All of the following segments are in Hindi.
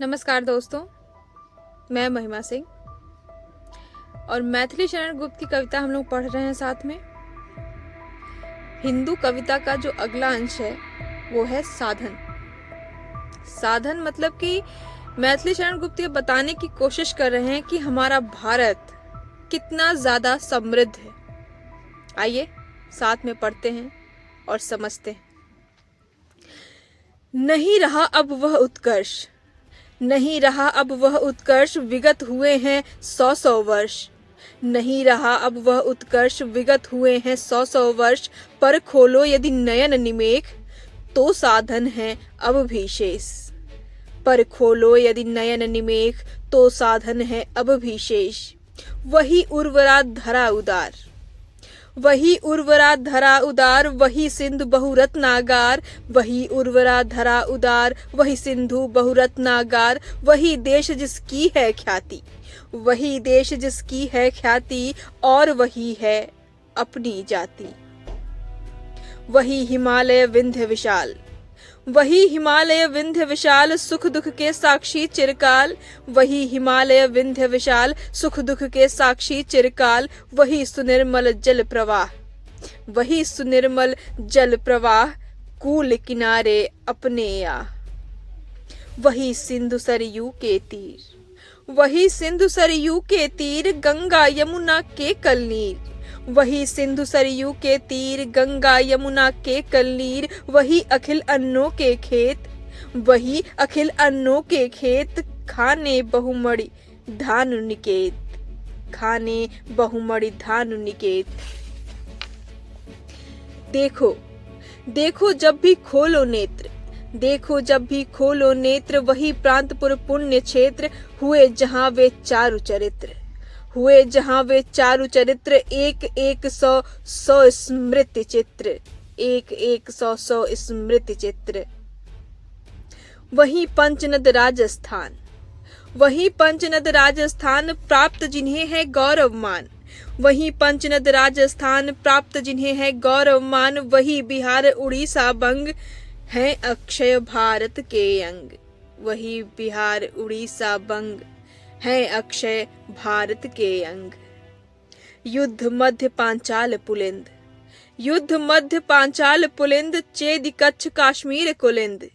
नमस्कार दोस्तों, मैं महिमा सिंह और मैथिली शरण गुप्त की कविता हम लोग पढ़ रहे हैं साथ में। हिंदू कविता का जो अगला अंश है वो है साधन। साधन मतलब कि मैथिली शरण गुप्त ये बताने की कोशिश कर रहे हैं कि हमारा भारत कितना ज्यादा समृद्ध है। आइए साथ में पढ़ते हैं और समझते हैं। नहीं रहा अब वह उत्कर्ष, नहीं रहा अब वह उत्कर्ष, विगत हुए हैं 100 वर्ष। नहीं रहा अब वह उत्कर्ष, विगत हुए हैं 100 वर्ष। पर खोलो यदि नयन निमेख, तो साधन है अब भी शेष। पर खोलो यदि नयन निमेख, तो साधन है अब भी शेष। वही उर्वरा धरा उदार, वही उर्वरा धरा उदार, वही सिंधु बहुरत्नागार। वही उर्वरा धरा उदार, वही सिंधु बहुरत्नागार। वही देश जिसकी है ख्याति, वही देश जिसकी है ख्याति, और वही है अपनी जाति। वही हिमालय विंध्य विशाल, वही हिमालय विंध्य विशाल, सुख दुख के साक्षी चिरकाल। वही हिमालय विंध्य विशाल, सुख दुख के साक्षी चिरकाल। वही सुनिर्मल जल प्रवाह, वही सुनिर्मल जल प्रवाह, कूल किनारे अपने आ। वही सिंधु सरयू के तीर, वही सिंधु सरयू के तीर, गंगा यमुना के कलनीर। वही सिंधु सरयू के तीर, गंगा यमुना के कलनीर। वही अखिल अन्नों के खेत, वही अखिल अन्नों के खेत, खाने बहुमणि धानु निकेत, खाने बहुमणि धानु निकेत। देखो देखो जब भी खोलो नेत्र, देखो जब भी खोलो नेत्र, वही प्रांतपुर पुण्य क्षेत्र, हुए जहां वे चारु चरित्र, हुए जहां वे चारु चरित्र। एक एक सौ सौ स्मृति चित्र, एक एक सौ सौ स्मृति चित्र। वही पंचनद राजस्थान, वही पंचनद राजस्थान, प्राप्त जिन्हें है गौरव मान। वही पंचनद राजस्थान, प्राप्त जिन्हें है गौरव मान। वही बिहार उड़ीसा बंग, हैं अक्षय भारत के अंग। वही बिहार उड़ीसा बंग, हैं अक्षय भारत के अंग। युद्ध मध्य पांचाल पुलिंद, युद्ध मध्य पांचाल पुलिंद, चेदि कच्छ काश्मीर कुलिंद।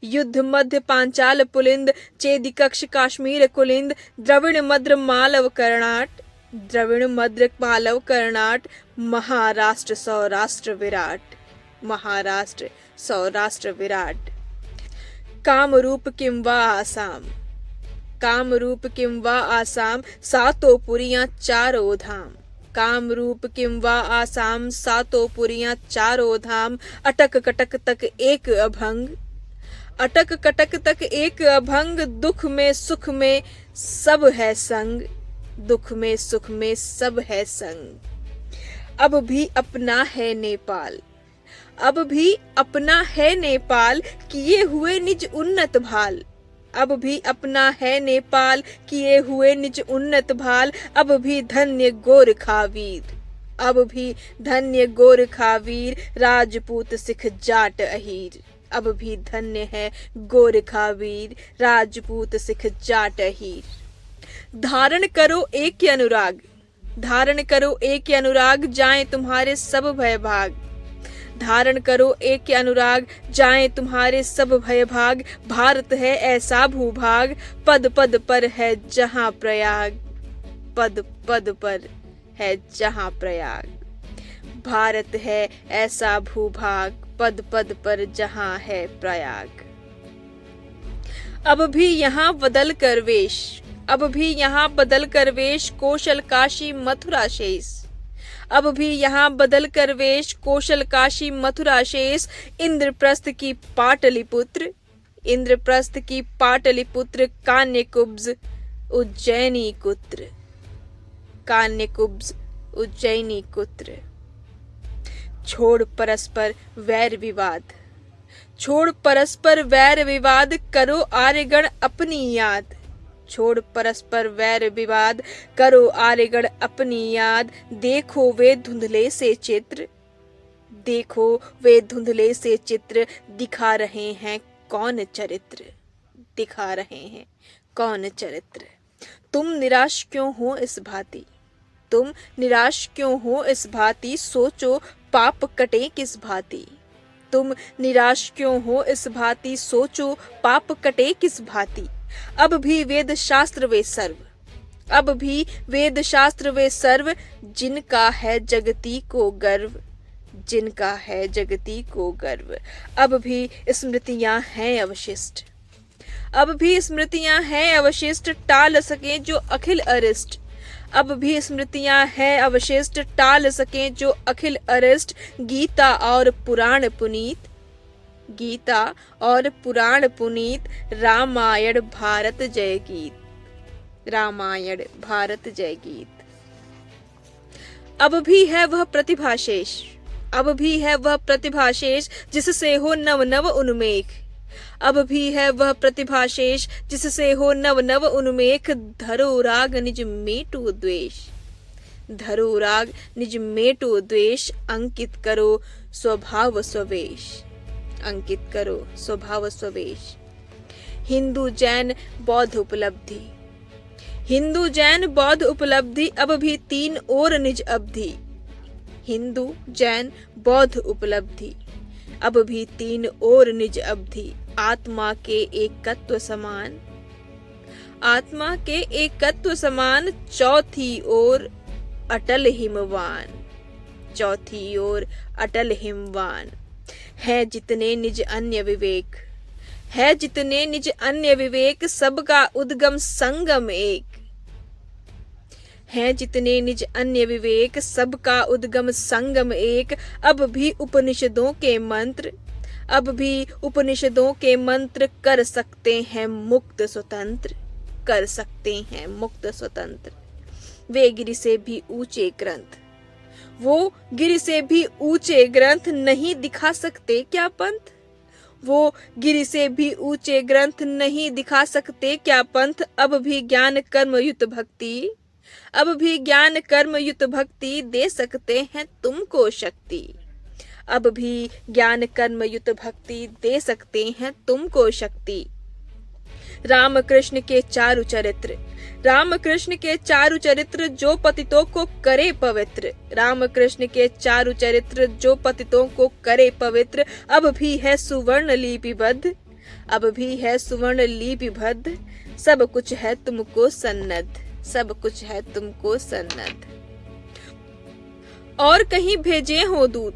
युद्ध मध्य पांचाल पुलिंद, चेदि कच्छ काश्मीर कुलिंद। द्रविड़ मद्र मालव कर्णाट, द्रविड़ मद्र मालव कर्णाट। महाराष्ट्र सौराष्ट्र विराट, महाराष्ट्र सौराष्ट्र विराट। कामरूप किंवा आसाम, कामरूप किंवा आसाम, सातों पुरियां चारों धाम। कामरूप किंवा आसाम, सातों पुरियां चारों धाम। अटक कटक तक एक अभंग, अटक कटक तक एक अभंग। दुख में सुख में सब है संग, दुख में सुख में सब है संग। अब भी अपना है नेपाल, अब भी अपना है नेपाल, किए हुए निज उन्नत भाल। अब भी अपना है नेपाल, किए हुए निज उन्नत भाल। अब भी धन्य गोरखा वीर, अब भी धन्य गोरखा वीर, राजपूत सिख जाट अहीर। अब भी धन्य है गोरखा वीर, राजपूत सिख जाट अहीर। धारण करो एक अनुराग, धारण करो एक अनुराग, जाए तुम्हारे सब भय भाग। धारण करो एक अनुराग, जाए तुम्हारे सब भय भाग। भारत है ऐसा भूभाग, पद पद पर है जहां प्रयाग, पद पद पर है जहां प्रयाग। भारत है ऐसा भूभाग, पद पद पर जहां है प्रयाग। अब भी यहाँ बदल कर वेश, अब भी यहाँ बदल कर वेश, कौशल काशी मथुरा शेष। अब भी यहाँ बदल कर वेश, कौशल काशी मथुरा शेष। इंद्रप्रस्थ की पाटलिपुत्र, इंद्रप्रस्थ की पाटलिपुत्र, कान्यकुब्ज उज्जैनी कुत्र, कान्यकुब्ज उज्जैनी कुत्र। छोड़ परस्पर वैर विवाद, छोड़ परस्पर वैर विवाद, करो आर्यगण अपनी याद। छोड़ परस्पर वैर विवाद, करो आर्यगण अपनी याद। देखो वे धुंधले से चित्र, देखो वे धुंधले से चित्र, दिखा रहे हैं कौन चरित्र, दिखा रहे हैं कौन चरित्र। तुम निराश क्यों हो इस भांति, तुम निराश क्यों हो इस भांति, सोचो पाप कटे किस भांति। तुम निराश क्यों हो इस भांति, सोचो पाप कटे किस भांति। अब भी वेद शास्त्र वे सर्व, अब भी वेद शास्त्र वे सर्व, जिनका है जगती को गर्व, जिनका है जगती को गर्व। अब भी स्मृतियां हैं अवशिष्ट, अब भी स्मृतियां हैं अवशिष्ट, टाल सके जो अखिल अरिष्ट। अब भी स्मृतियां हैं अवशिष्ट, टाल सके जो अखिल अरिष्ट। गीता और पुराण पुनीत, गीता और पुराण पुनीत, रामायण भारत जय गीत, रामायण भारत जय गीत। अब भी है वह प्रतिभाशेष, अब भी है वह प्रतिभाशेष, जिससे हो नव नव उन्मेष। अब भी है वह प्रतिभाशेष, जिससे हो नव नव उन्मेष। धरो राग निज मेटु द्वेष, धरो राग निज मेटु द्वेष। अंकित करो स्वभाव स्ववेश, अंकित करो स्वभाव स्ववेश। हिंदू जैन बौद्ध उपलब्धि, हिंदू जैन बौद्ध उपलब्धि, अब भी तीन और निज अवधि। हिंदू जैन बौद्ध उपलब्धि, अब भी तीन और निज अवधि। आत्मा के एकत्व समान, आत्मा के एकत्व समान, चौथी ओर अटल हिमवान, चौथी ओर अटल हिमवान। है जितने निज अन्य विवेक, है जितने निज अन्य विवेक, सबका उद्गम संगम एक। हैं जितने निज अन्य विवेक, सबका उद्गम संगम एक। अब भी उपनिषदों के मंत्र, अब भी उपनिषदों के मंत्र, कर सकते हैं मुक्त स्वतंत्र, कर सकते हैं मुक्त स्वतंत्र। वे गिरि से भी ऊंचे ग्रंथ, वो गिरि से भी ऊंचे ग्रंथ, नहीं दिखा सकते क्या पंथ। वो गिरि से भी ऊंचे ग्रंथ, नहीं दिखा सकते क्या पंथ। अब भी ज्ञान कर्म युत भक्ति, अब भी ज्ञान कर्म युत भक्ति, दे सकते हैं तुमको शक्ति। अब भी ज्ञान कर्म युत भक्ति, दे सकते हैं तुमको शक्ति। राम कृष्ण के चारु चरित्र, राम कृष्ण के चारु चरित्र, जो पतितों को करे पवित्र। राम कृष्ण के चारु चरित्र, जो पतितों को करे पवित्र। अब भी है सुवर्ण लिपिबद्ध, अब भी है सुवर्ण लिपिबद्ध, सब कुछ है तुमको सन्नद्ध, सब कुछ है तुमको सन्नद्ध। और कहीं भेजे हो दूत,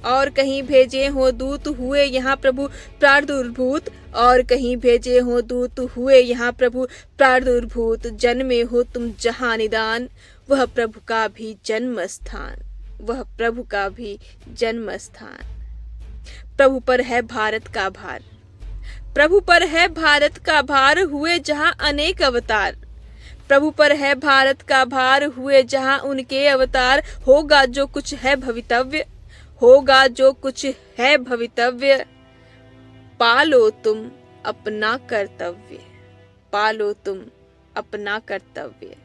और कहीं भेजे हो दूत, हुए यहाँ प्रभु प्रादुर्भूत। और कहीं भेजे हो दूत, हुए यहाँ प्रभु प्रादुर्भूत। जन्मे हो तुम जहाँ निदान, वह प्रभु का भी जन्म स्थान, वह प्रभु का भी जन्म स्थान। प्रभु पर है भारत का भार, प्रभु पर है भारत का भार, हुए जहाँ अनेक अवतार। प्रभु पर है भारत का भार, हुए जहाँ उनके अवतार। होगा जो कुछ है भवितव्य, होगा जो कुछ है भवितव्य। पालो तुम अपना कर्तव्य, पालो तुम अपना कर्तव्य।